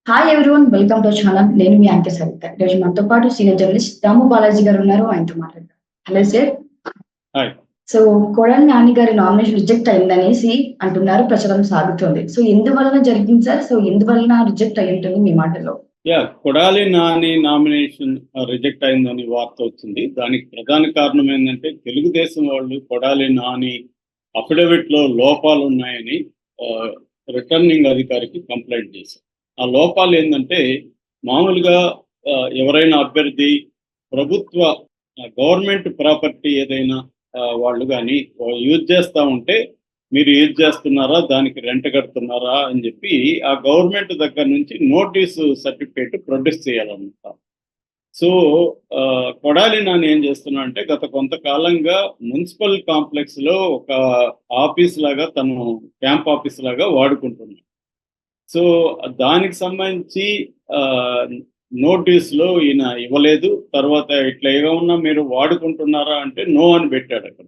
Hi everyone, welcome to channel. నేను మీ anchor Saritha. ఈరోజు మనతో పాటు సీనియర్ జర్నలిస్ట్ దాము బాలాజీ గారు ఉన్నారు. ఆయనతో మాట్లాడతాం. Hello sir. Hi. So Kodali Nani గారి నామినేషన్ రిజెక్ట్ అయిందనేసి అంటున్నారు, ప్రచారం సాగుతుంది. సో ఎందువలన జరిగింది సార్? సో ఎందువలన రిజెక్ట్ అయి ఉంటుంది మీ మాటల్లో? కొడాలి నాని నామినేషన్ రిజెక్ట్ అయిందని వార్త వచ్చింది. దానికి ప్రధాన కారణం ఏంటంటే తెలుగుదేశం వాళ్ళు కొడాలి నాని అఫిడవిట్ లో లోపాలు ఉన్నాయని రిటర్నింగ్ అధికారికి కంప్లైంట్ చేశారు. ఆ లోపాలు ఏంటంటే మామూలుగా ఎవరైనా అభ్యర్థి ప్రభుత్వ గవర్నమెంట్ ప్రాపర్టీ ఏదైనా వాళ్ళు కానీ యూజ్ చేస్తూ ఉంటే మీరు యూజ్ చేస్తున్నారా, దానికి రెంట్ కడుతున్నారా అని చెప్పి ఆ గవర్నమెంట్ దగ్గర నుంచి నోటీసు సర్టిఫికేట్ ప్రొడ్యూస్ చేయాలన్నమాట. సో కొడాలి నాని ఏం చేస్తున్నా అంటే గత కొంతకాలంగా మున్సిపల్ కాంప్లెక్స్ లో ఒక ఆఫీస్ లాగా తను క్యాంప్ ఆఫీస్ లాగా వాడుకుంటున్నాడు. సో దానికి సంబంధించి నోటీసులో ఈయన ఇవ్వలేదు. తర్వాత ఇట్లా ఏమన్నా మీరు వాడుకుంటున్నారా అంటే నో అని పెట్టాడు అక్కడ.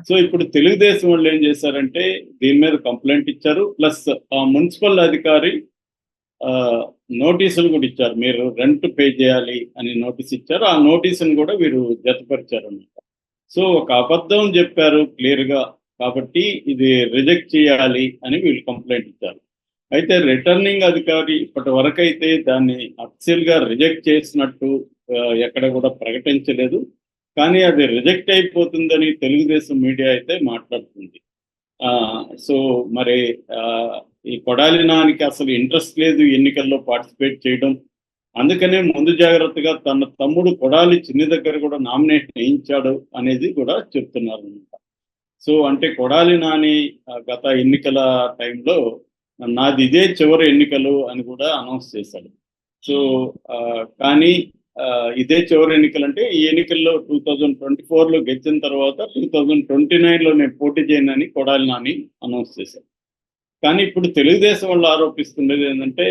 సో ఇప్పుడు తెలుగుదేశం వాళ్ళు ఏం చేశారంటే దీని మీద కంప్లైంట్ ఇచ్చారు. ప్లస్ ఆ మున్సిపల్ అధికారి నోటీసులు కూడా ఇచ్చారు, మీరు రెంట్ పే చేయాలి అని నోటీస్ ఇచ్చారు. ఆ నోటీసును కూడా వీరు జతపరిచారు అన్నమాట. సో ఒక అబద్ధం చెప్పారు క్లియర్గా, కాబట్టి ఇది రిజెక్ట్ చేయాలి అని వీళ్ళు కంప్లైంట్ ఇచ్చారు. అయితే రిటర్నింగ్ అధికారి ఇప్పటి వరకు అయితే దాన్ని అఫీషియల్గా రిజెక్ట్ చేసినట్టు ఎక్కడ కూడా ప్రకటించలేదు. కానీ అది రిజెక్ట్ అయిపోతుందని తెలుగుదేశం మీడియా అయితే మాట్లాడుతుంది. సో మరి ఈ కొడాలి నానికి అసలు ఇంట్రెస్ట్ లేదు ఎన్నికల్లో పార్టిసిపేట్ చేయడం. అందుకనే ముందు జాగ్రత్తగా తన తమ్ముడు కొడాలి చిన్ని దగ్గర కూడా నామినేషన్ వేయించాడు అనేది కూడా చెప్తున్నారు అనమాట. సో అంటే కొడాలి నాని గత ఎన్నికల టైంలో నాది ఇదే చివరి ఎన్నికలు అని కూడా అనౌన్స్ చేశాడు. సో కానీ ఇదే చివరి ఎన్నికలు అంటే ఈ ఎన్నికల్లో 2024లో గెలిచిన తర్వాత 2029లో నేను పోటీ చేయనని కొడాలి నాని అనౌన్స్ చేశారు. కానీ ఇప్పుడు తెలుగుదేశం వాళ్ళు ఆరోపిస్తున్నది ఏంటంటే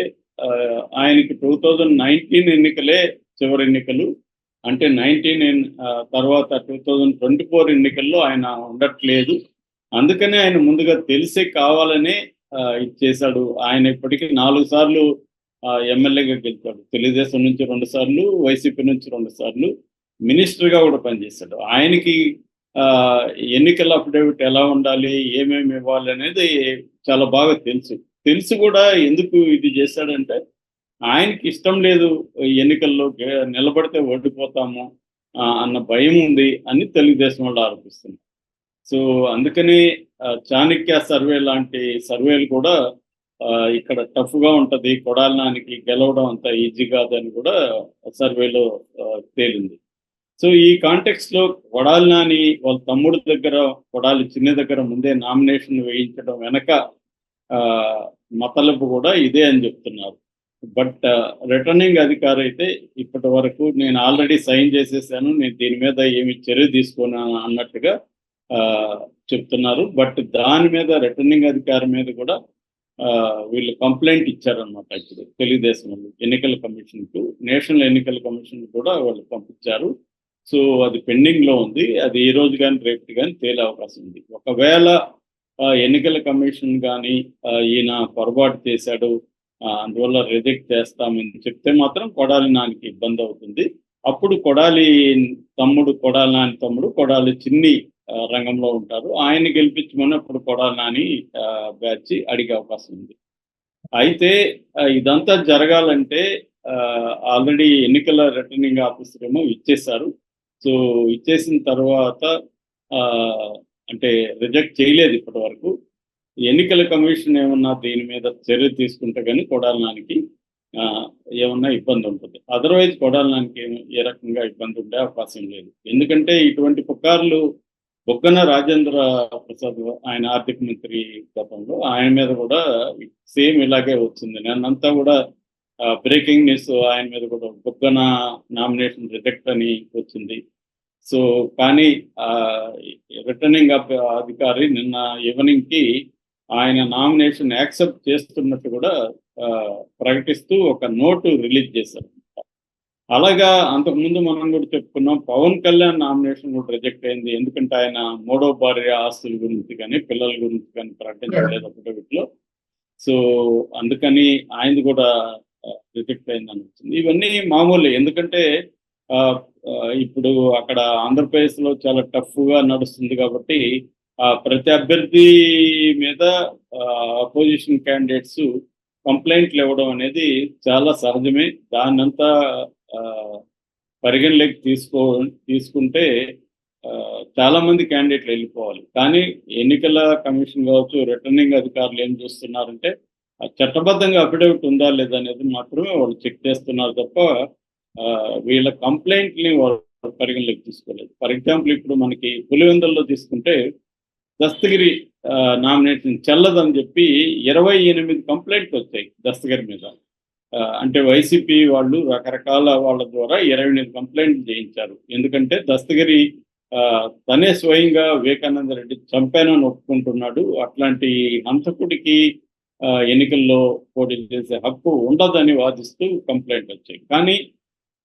ఆయనకి 2019 ఎన్నికలే చివరి ఎన్నికలు, అంటే 19 తర్వాత 2024 ఎన్నికల్లో ఆయన ఉండట్లేదు. అందుకనే ఆయన ముందుగా తెలిసే కావాలనే ఇచ్చేశాడు. ఆయన ఇప్పటికీ 4 సార్లు ఎమ్మెల్యేగా గెలిచాడు. తెలుగుదేశం నుంచి 2 సార్లు, వైసీపీ నుంచి 2 సార్లు మినిస్టర్గా కూడా పనిచేశాడు. ఆయనకి ఎన్నికల అఫిడవిట్ ఎలా ఉండాలి, ఏమేమి ఇవ్వాలి అనేది చాలా బాగా తెలుసు కూడా. ఎందుకు ఇది చేశాడంటే ఆయనకి ఇష్టం లేదు ఎన్నికల్లో నిలబడితే ఓడిపోతాము అన్న భయం ఉంది అని తెలుగుదేశం వాళ్ళు ఆరోపిస్తున్నారు. సో అందుకని చాణక్య సర్వే లాంటి సర్వేలు కూడా ఇక్కడ టఫ్గా ఉంటుంది, కొడాలి నానికి గెలవడం అంత ఈజీ కాదని కూడా సర్వేలో తేలింది. సో ఈ కాంటెక్స్లో కొడాలి నాని వాళ్ళ తమ్ముడు దగ్గర, కొడాలి చిన్న దగ్గర ముందే నామినేషన్ వేయించడం వెనక మతలబు కూడా ఇదే అని చెప్తున్నారు. బట్ రిటర్నింగ్ అధికారి అయితే ఇప్పటి వరకు నేను ఆల్రెడీ సైన్ చేసేసాను, నేను దీని మీద ఏమి చర్య తీసుకున్నాను అన్నట్టుగా చెప్తున్నారు. బట్ దాని మీద రిటర్నింగ్ అధికారి మీద కూడా వీళ్ళు కంప్లైంట్ ఇచ్చారనమాట. ఇప్పుడు తెలుగుదేశం వాళ్ళు ఎన్నికల కమిషన్కు, నేషనల్ ఎన్నికల కమిషన్ కూడా వాళ్ళు పంపించారు. సో అది పెండింగ్లో ఉంది. అది ఈ రోజు కానీ రేపు కానీ తేలే అవకాశం ఉంది. ఒకవేళ ఎన్నికల కమిషన్ కానీ ఈయన పొరపాటు చేశాడు, అందువల్ల రిజెక్ట్ చేస్తామని చెప్తే మాత్రం కొడాలి నానికి ఇబ్బంది అవుతుంది. అప్పుడు కొడాలి నాని తమ్ముడు కొడాలి చిన్ని రంగంలో ఉంటారు. ఆయన గెలిపించమని అప్పుడు కొడాలి నాని బ్యాచ్ అడిగే అవకాశం ఉంది. అయితే ఇదంతా జరగాలంటే ఆల్రెడీ ఎన్నికల రిటర్నింగ్ ఆఫీసర్ ఏమో ఇచ్చేశారు. సో ఇచ్చేసిన తర్వాత అంటే రిజెక్ట్ చేయలేదు ఇప్పటి వరకు. ఎన్నికల కమిషన్ ఏమన్నా దీని మీద చర్య తీసుకుంటే కానీ కొడాలి నానికి ఏమన్నా ఇబ్బంది ఉంటుంది. అదర్వైజ్ కొడాలి నానికి ఏ రకంగా ఇబ్బంది ఉండే అవకాశం లేదు. ఎందుకంటే ఇటువంటి పుకార్లు బొగ్గన రాజేంద్ర ప్రసాద్ ఆయన ఆర్థిక మంత్రి గతంలో ఆయన మీద కూడా సేమ్ ఇలాగే వచ్చింది. నేనంతా కూడా బ్రేకింగ్ న్యూస్ ఆయన మీద కూడా బొగ్గన నామినేషన్ రిజెక్ట్ అని వచ్చింది. సో కానీ రిటర్నింగ్ అధికారి నిన్న ఈవినింగ్కి ఆయన నామినేషన్ యాక్సెప్ట్ చేస్తున్నట్టు కూడా ప్రకటిస్తూ ఒక నోటు రిలీజ్ చేశారు. అలాగా అంతకుముందు మనం కూడా చెప్పుకున్నాం, పవన్ కళ్యాణ్ నామినేషన్ కూడా రిజెక్ట్ అయింది. ఎందుకంటే ఆయన మూడో భార్య ఆస్తుల గురించి కానీ పిల్లల గురించి కానీ ప్రకటించలేదు అఫిడవిట్లో. సో అందుకని ఆయనది కూడా రిజెక్ట్ అయిందని వచ్చింది. ఇవన్నీ మామూలే, ఎందుకంటే ఆ, ఇప్పుడు అక్కడ ఆంధ్రప్రదేశ్లో చాలా టఫ్గా నడుస్తుంది కాబట్టి ప్రతి అభ్యర్థి మీద అపోజిషన్ క్యాండిడేట్స్ కంప్లైంట్లు ఇవ్వడం అనేది చాలా సహజమే. దాన్నంతా ఆ, పరిగణలోకి తీసుకుంటే చాలా మంది క్యాండిడేట్లు వెళ్ళిపోవాలి. కానీ ఎన్నికల కమిషన్ కావచ్చు, రిటర్నింగ్ అధికారులు ఏం చూస్తున్నారంటే చట్టబద్ధంగా అఫిడవిట్ ఉందా లేదా అనేది మాత్రమే వాళ్ళు చెక్ చేస్తున్నారు తప్ప వీళ్ళ కంప్లైంట్ని వాళ్ళు పరిగణలోకి తీసుకోలేదు. ఫర్ ఎగ్జాంపుల్ ఇప్పుడు మనకి పులివెందుల్లో తీసుకుంటే దస్తగిరి నామినేషన్ చెల్లదని చెప్పి 28 కంప్లైంట్లు వచ్చాయి దస్తగిరి మీద. అంటే వైసీపీ వాళ్ళు రకరకాల వాళ్ళ ద్వారా 28 కంప్లైంట్లు చేయించారు. ఎందుకంటే దస్తగిరి తనే స్వయంగా వివేకానంద రెడ్డి చంపానని ఒప్పుకుంటున్నాడు. అట్లాంటి హంతకుడికి ఎన్నికల్లో పోటీ చేసే హక్కు ఉండదని వాదిస్తూ కంప్లైంట్ వచ్చాయి. కానీ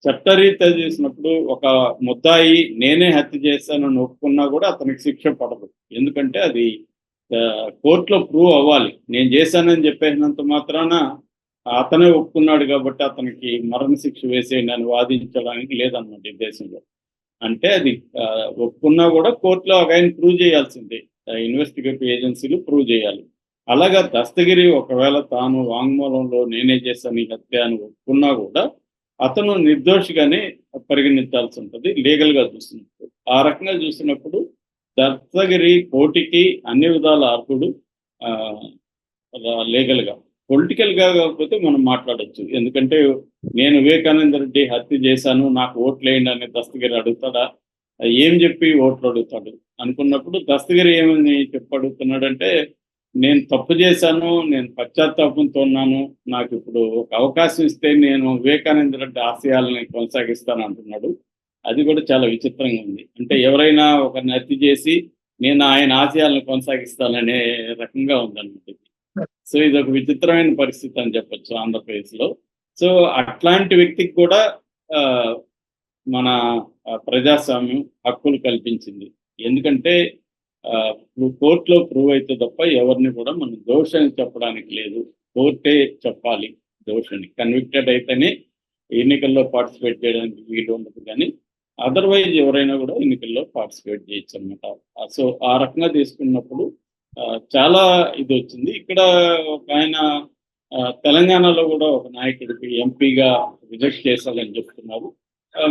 చట్టరీత్యా చేసినప్పుడు ఒక ముద్దాయి నేనే హత్య చేశానని ఒప్పుకున్నా కూడా అతనికి శిక్ష పడదు. ఎందుకంటే అది కోర్టులో ప్రూవ్ అవ్వాలి. నేను చేశానని చెప్పేసినంత మాత్రాన అతనే ఒప్పుకున్నాడు కాబట్టి అతనికి మరణశిక్ష వేసేయండి అని వాదించడానికి లేదన్నమాట ఈ దేశంలో. అంటే అది ఒప్పుకున్నా కూడా కోర్టులో ఆయన ప్రూవ్ చేయాల్సిందే. ఇన్వెస్టిగేటివ్ ఏజెన్సీలు ప్రూవ్ చేయాలి. అలాగా దస్తగిరి ఒకవేళ తాను వాంగ్మూలంలో నేనే చేశాను ఈ హత్య అని ఒప్పుకున్నా కూడా అతను నిర్దోషిగానే పరిగణించాల్సి ఉంటుంది లీగల్గా చూసినప్పుడు. ఆ రకంగా చూసినప్పుడు దస్తగిరి పోటీకి అన్ని విధాల అర్హుడు లీగల్గా. పొలిటికల్గా కాకపోతే మనం మాట్లాడచ్చు. ఎందుకంటే నేను వివేకానంద రెడ్డి హత్య చేశాను నాకు ఓట్లు వేయండి అని దస్తగిరి అడుగుతాడా? ఏం చెప్పి ఓట్లు అడుగుతాడు అనుకున్నప్పుడు దస్తగిరి ఏమని చెప్పి అడుగుతున్నాడంటే నేను తప్పు చేశాను, నేను పశ్చాత్తాపంతో ఉన్నాను, నాకు ఇప్పుడు ఒక అవకాశం ఇస్తే నేను వివేకానంద రెడ్డి ఆశయాలని కొనసాగిస్తాను అంటున్నాడు. అది కూడా చాలా విచిత్రంగా ఉంది. అంటే ఎవరైనా ఒకరిని హత్య చేసి నేను ఆయన ఆశయాలను కొనసాగిస్తాననే రకంగా ఉందన్నమాట. సో ఇది ఒక విచిత్రమైన పరిస్థితి అని చెప్పొచ్చు ఆంధ్రప్రదేశ్లో. సో అట్లాంటి వ్యక్తికి కూడా మన ప్రజాస్వామ్యం హక్కులు కల్పించింది. ఎందుకంటే కోర్టులో ప్రూవ్ అయితే తప్ప ఎవరిని కూడా మనం దోషని చెప్పడానికి లేదు. కోర్టే చెప్పాలి దోషని. కన్విక్టెడ్ అయితేనే ఎన్నికల్లో పార్టిసిపేట్ చేయడానికి వీలు ఉండదు, కానీ అదర్వైజ్ ఎవరైనా కూడా ఎన్నికల్లో పార్టిసిపేట్ చేయొచ్చు అనమాట. సో ఆ రకంగా తీసుకున్నప్పుడు చాలా ఇది వచ్చింది. ఇక్కడ ఒక ఆయన తెలంగాణలో కూడా ఒక నాయకుడికి ఎంపీగా రిజెక్ట్ చేశారని చెప్తున్నారు.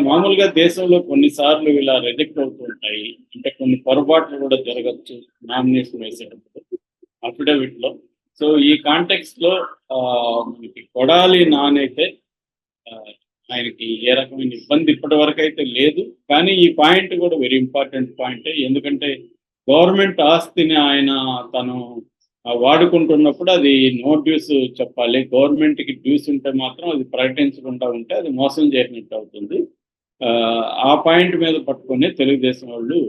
మామూలుగా దేశంలో కొన్నిసార్లు ఇలా రిజెక్ట్ అవుతూ ఉంటాయి. అంటే కొన్ని పొరపాట్లు కూడా జరగచ్చు నామినేషన్ వేసేటప్పుడు అఫిడవిట్లో. సో ఈ కాంటెక్స్ట్ లో మనకి కొడాలి నానైతే ఆయనకి ఏ రకమైన ఇబ్బంది ఇప్పటి వరకు అయితే లేదు. కానీ ఈ పాయింట్ కూడా వెరీ ఇంపార్టెంట్ పాయింటే. ఎందుకంటే గవర్నమెంట్ ఆస్తిని ఆయన తను వాడుకుంటున్నప్పుడు అది నో డ్యూస్ చెప్పాలి. గవర్నమెంట్కి డ్యూస్ ఉంటే మాత్రం అది ప్రకటించకుండా ఉంటే అది మోసం చేసినట్టు అవుతుంది. ఆ పాయింట్ మీద పట్టుకొని తెలుగుదేశం వాళ్ళు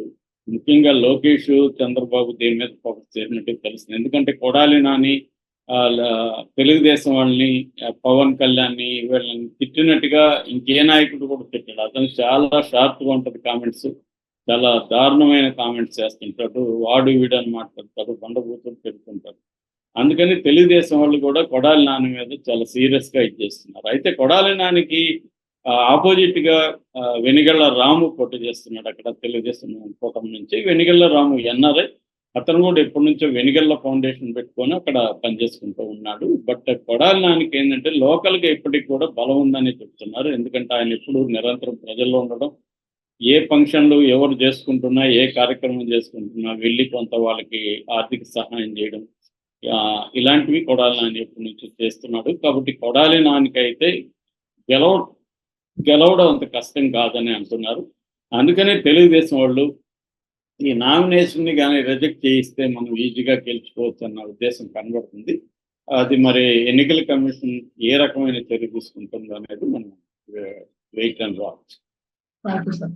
ముఖ్యంగా లోకేష్, చంద్రబాబు దీని మీద ఫోకస్ చేసినట్టు తెలుస్తుంది. ఎందుకంటే కొడాలి నాని తెలుగుదేశం వాళ్ళని, పవన్ కళ్యాణ్ని వీళ్ళని తిట్టినట్టుగా ఇంకే నాయకుడు కూడా తిట్టాడు. అతను చాలా షార్ప్గా ఉంటుంది కామెంట్స్, చాలా దారుణమైన కామెంట్స్ చేస్తుంటాడు. వాడు వీడు అని మాట్లాడతాడు, బండబూతులు పెడుతుంటాడు. అందుకని తెలుగుదేశం వాళ్ళు కూడా కొడాలి నాని మీద చాలా సీరియస్గా ఇచ్చేస్తున్నారు. అయితే కొడాలి నానికి ఆపోజిట్గా వెనిగళ్ల రాము పోటీ చేస్తున్నాడు అక్కడ తెలుగుదేశం కూటమి నుంచి. వెనిగళ్ల రాము ఎన్ఆర్ఐ. అతను కూడా ఎప్పటి నుంచో వెనిగళ్ల ఫౌండేషన్ పెట్టుకొని అక్కడ పనిచేసుకుంటూ ఉన్నాడు. బట్ కొడాలి నానికి ఏంటంటే లోకల్గా ఇప్పటికి కూడా బలం ఉందని చెప్తున్నారు. ఎందుకంటే ఆయన ఎప్పుడు నిరంతరం ప్రజల్లో ఉండడం, ఏ ఫంక్షన్లు ఎవరు చేసుకుంటున్నా, ఏ కార్యక్రమం చేసుకుంటున్నా వెళ్ళి కొంత వాళ్ళకి ఆర్థిక సహాయం చేయడం, ఇలాంటివి కొడాలి నాని ఎప్పటి నుంచి చేస్తున్నాడు. కాబట్టి కొడాలి నానికైతే గెలవడం అంత కష్టం కాదని అంటున్నారు. అందుకనే తెలుగుదేశం వాళ్ళు ఈ నామినేషన్ని కానీ రిజెక్ట్ చేయిస్తే మనం ఈజీగా గెలుచుకోవచ్చు అన్న ఉద్దేశం కనబడుతుంది. అది మరి ఎన్నికల కమిషన్ ఏ రకమైన చర్య తీసుకుంటుందో అనేది మనం wait and watch. Thank you sir.